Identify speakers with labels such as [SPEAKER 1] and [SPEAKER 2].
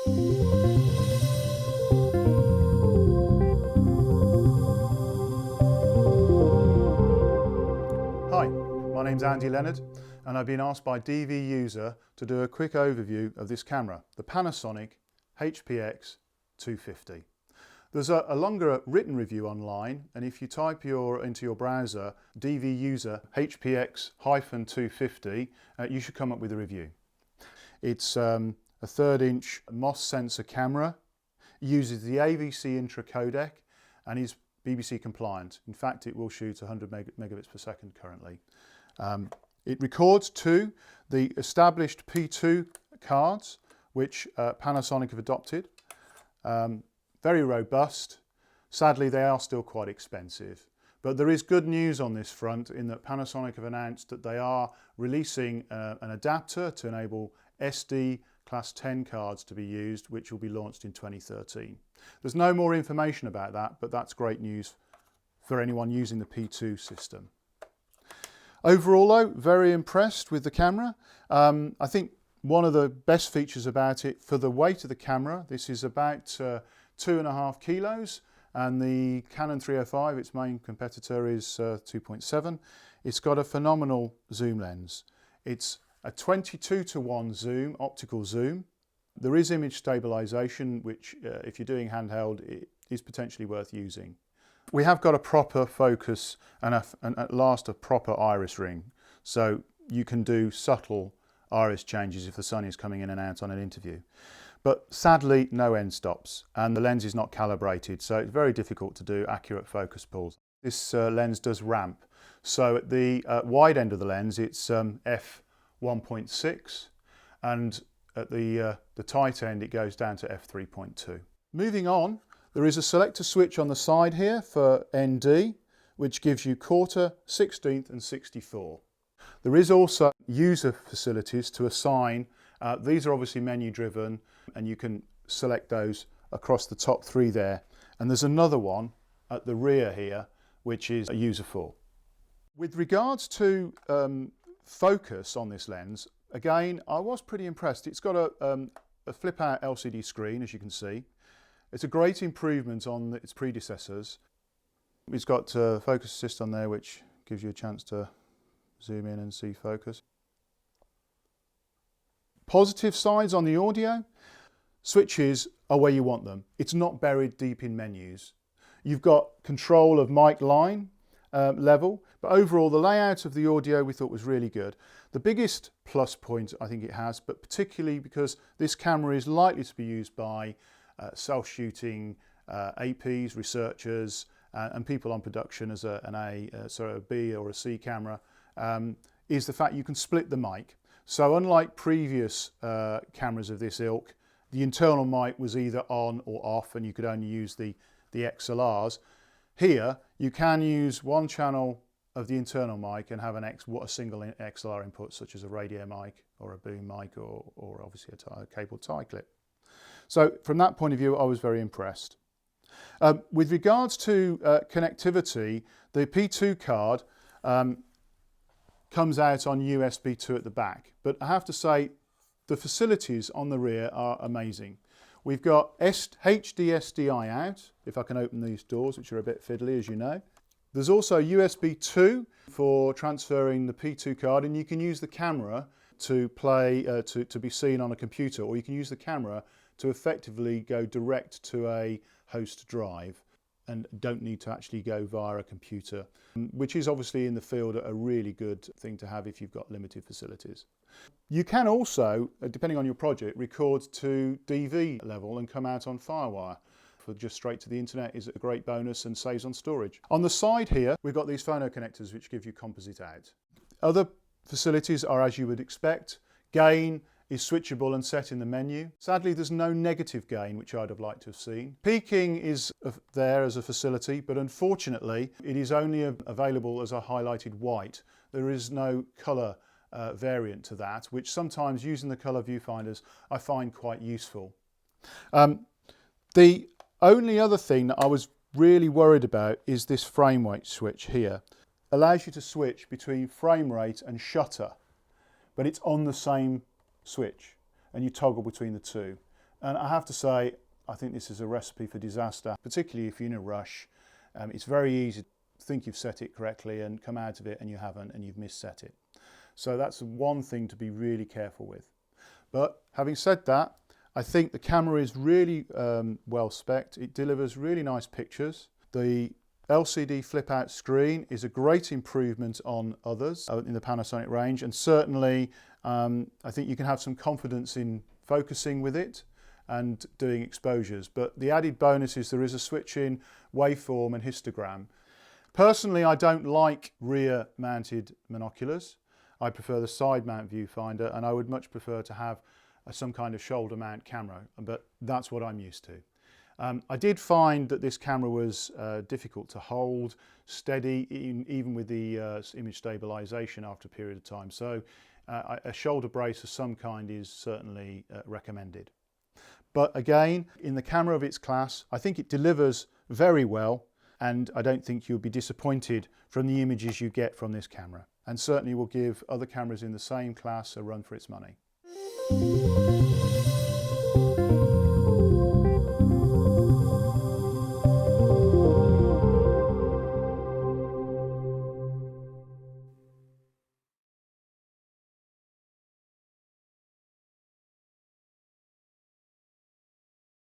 [SPEAKER 1] Hi, my name's Leonard, and I've been asked by DVUSER to do a quick overview of this camera, the Panasonic HPX250. There's a longer written review online, and if you type into your browser DVUSER HPX-250, you should come up with a review. It's a 3/3" MOS sensor camera, uses the AVC intra codec, and is BBC compliant. In fact, it will shoot 100 megabits per second currently. It records to the established P2 cards, which Panasonic have adopted. Very robust. Sadly, they are still quite expensive. But there is good news on this front in that Panasonic have announced that they are releasing an adapter to enable SD Class 10 cards to be used, which will be launched in 2013. There's no more information about that, but that's great news for anyone using the P2 system. Overall though, very impressed with the camera. I think one of the best features about it, for the weight of the camera, this is about 2.5 kilos, and the Canon 305, its main competitor, is 2.7. It's got a phenomenal zoom lens. It's a 22:1 zoom, optical zoom. There is image stabilization, which if you're doing handheld, it is potentially worth using. We have got a proper focus and at last a proper iris ring. So you can do subtle iris changes if the sun is coming in and out on an interview. But sadly, no end stops, and the lens is not calibrated, so it's very difficult to do accurate focus pulls. This lens does ramp. So at the wide end of the lens, it's f1.6, and at the tight end it goes down to f3.2. Moving on, there is a selector switch on the side here for ND, which gives you 1/4, 1/16 and 64. There is also user facilities to assign. These are obviously menu driven, and you can select those across the top 3 there. And there's another one at the rear here, which is a user for. With regards to focus on this lens, again, I was pretty impressed. It's got a flip out LCD screen, as you can see. It's a great improvement on its predecessors. It's got focus assist on there, which gives you a chance to zoom in and see focus. Positive sides on the audio. Switches are where you want them. It's not buried deep in menus. You've got control of mic line level, but overall the layout of the audio we thought was really good. The biggest plus point I think it has, but particularly because this camera is likely to be used by self-shooting APs, researchers, and people on production as a B or a C camera, is the fact you can split the mic. So unlike previous cameras of this ilk, the internal mic was either on or off, and you could only use the XLRs. Here, you can use one channel of the internal mic and have a single XLR input, such as a radio mic or a boom mic or obviously a cable tie clip. So from that point of view, I was very impressed. With regards to connectivity, the P2 card comes out on USB 2 at the back, but I have to say the facilities on the rear are amazing. We've got HD SDI out, if I can open these doors, which are a bit fiddly, as you know. There's also USB 2 for transferring the P2 card, and you can use the camera to play, to be seen on a computer, or you can use the camera to effectively go direct to a host drive and don't need to actually go via a computer, which is obviously in the field a really good thing to have if you've got limited facilities. You can also, depending on your project, record to DV level and come out on Firewire. For just straight to the internet is a great bonus and saves on storage. On the side here, we've got these phono connectors which give you composite out. Other facilities are as you would expect. Gain is switchable and set in the menu. Sadly, there's no negative gain, which I'd have liked to have seen. Peaking is there as a facility, but unfortunately, it is only available as a highlighted white. There is no colour variant to that, which sometimes using the colour viewfinders I find quite useful. The only other thing that I was really worried about is this frame rate switch here. Allows you to switch between frame rate and shutter, but it's on the same switch and you toggle between the two. And I have to say, I think this is a recipe for disaster, particularly if you're in a rush. It's very easy to think you've set it correctly and come out of it and you haven't, and you've misset it. So that's one thing to be really careful with. But having said that, I think the camera is really well spec'd. It delivers really nice pictures. The LCD flip out screen is a great improvement on others in the Panasonic range, and certainly I think you can have some confidence in focusing with it and doing exposures. But the added bonus is there is a switch in waveform and histogram. Personally, I don't like rear mounted monoculars. I prefer the side mount viewfinder, and I would much prefer to have some kind of shoulder mount camera, but that's what I'm used to. I did find that this camera was difficult to hold steady, even with the image stabilization after a period of time. So a shoulder brace of some kind is certainly recommended. But again, in the camera of its class, I think it delivers very well, and I don't think you'll be disappointed from the images you get from this camera, and certainly will give other cameras in the same class a run for its money.